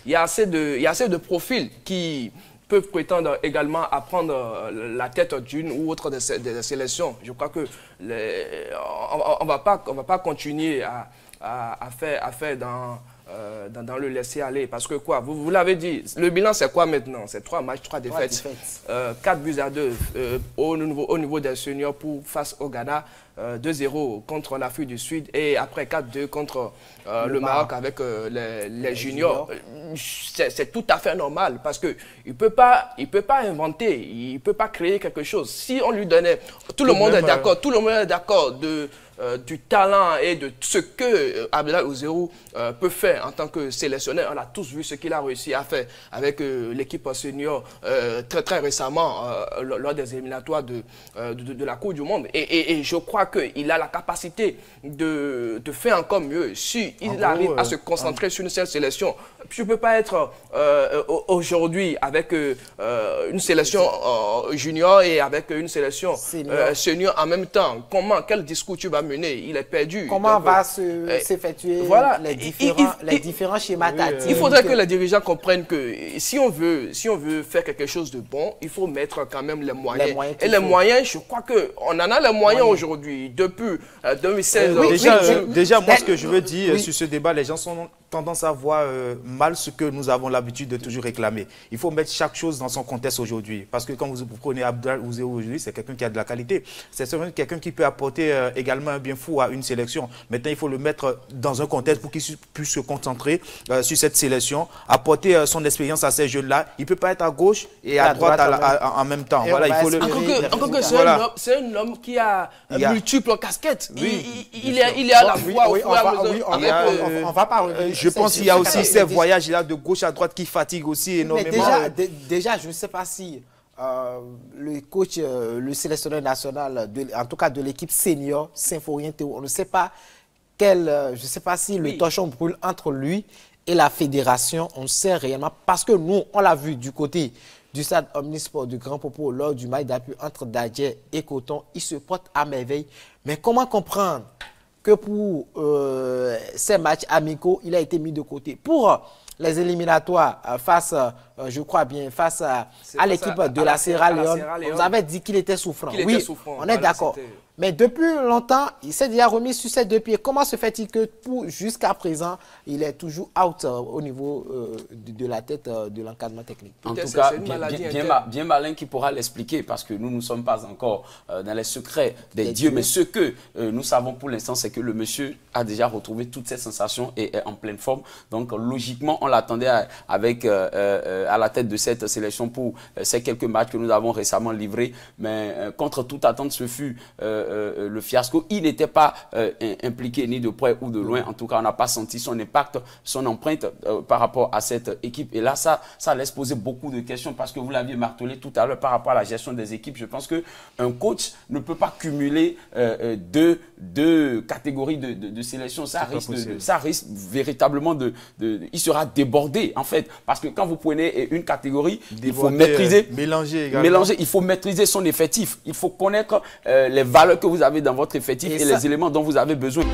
il y a assez de profils qui peuvent prétendre également à prendre la tête d'une ou autre des sélections. Je crois que on va pas continuer à faire dans le laisser-aller. Parce que quoi, vous l'avez dit, le bilan c'est quoi maintenant? C'est 3 matchs, 3 défaites. 4 buts à 2 au niveau des seniors face au Ghana. 2-0 contre l'Afrique du Sud et après 4-2 contre le Maroc avec les juniors. C'est tout à fait normal parce qu'il ne peut pas inventer, il ne peut pas créer quelque chose. Si on lui donnait, tout le monde est d'accord du talent et de ce que Abdelal Ouzérou peut faire en tant que sélectionneur. On a tous vu ce qu'il a réussi à faire avec l'équipe senior très récemment lors des éliminatoires de la Coupe du Monde. Et je crois qu'il a la capacité de faire encore mieux si il arrive à se concentrer sur une seule sélection. Je ne peux pas être aujourd'hui avec une sélection junior et avec une sélection senior en même temps. Quel discours tu vas mener? Il est perdu. Comment va s'effectuer les différents schémas tactiques? Il faudrait que les dirigeants comprennent que si on veut faire quelque chose de bon, il faut mettre quand même les moyens. Et les moyens, je crois qu'on en a les moyens aujourd'hui. Depuis 2016. Déjà, moi, ce que je veux dire sur ce débat, les gens ont tendance à voir mal ce que nous avons l'habitude de toujours réclamer. Il faut mettre chaque chose dans son contexte aujourd'hui. Parce que quand vous prenez Abdelal Ouzérou aujourd'hui, c'est quelqu'un qui a de la qualité. C'est quelqu'un qui peut apporter également un bien fou à une sélection. Maintenant, il faut le mettre dans un contexte pour qu'il puisse se concentrer sur cette sélection, apporter son expérience à ces jeunes-là. Il ne peut pas être à gauche et à droite en même temps. Voilà, il faut encore que c'est un homme qui a multiples casquettes. Il est à la fois on va pas revenir. Je pense qu'il y a aussi ces voyages-là de gauche à droite qui fatiguent aussi énormément. Déjà, je ne sais pas si le coach, le sélectionneur national, en tout cas de l'équipe senior, Symphorien Théo, on ne sait pas je ne sais pas si le torchon brûle entre lui et la fédération. On sait réellement, parce que nous, on l'a vu du côté du stade Omnisport du Grand Popo lors du match d'appui entre Dadje et Coton, il se porte à merveille. Mais comment comprendre que pour ces matchs amicaux, il a été mis de côté? Pour les éliminatoires face, je crois bien, face à l'équipe de la Sierra Leone, on avait dit qu'il était souffrant. Oui, on est d'accord. Mais depuis longtemps, il s'est déjà remis sur ses 2 pieds. Comment se fait-il que jusqu'à présent, il est toujours out au niveau de la tête de l'encadrement technique? En tout cas, bien malin qui pourra l'expliquer parce que nous ne sommes pas encore dans les secrets des dieux. Mais ce que nous savons pour l'instant, c'est que le monsieur a déjà retrouvé toutes ses sensations et est en pleine forme. Donc, logiquement, on l'attendait avec à la tête de cette sélection pour ces quelques matchs que nous avons récemment livrés. Mais contre toute attente, ce fut le fiasco. Il n'était pas impliqué ni de près ou de loin. En tout cas, on n'a pas senti son impact, son empreinte par rapport à cette équipe. Et là, ça laisse poser beaucoup de questions parce que vous l'aviez martelé tout à l'heure par rapport à la gestion des équipes. Je pense qu'un coach ne peut pas cumuler deux catégories de sélection. Ça risque véritablement il sera débordé en fait. Parce que quand vous prenez une catégorie, il faut maîtriser, mélanger, il faut maîtriser son effectif. Il faut connaître les valeurs que vous avez dans votre effectif et les éléments dont vous avez besoin.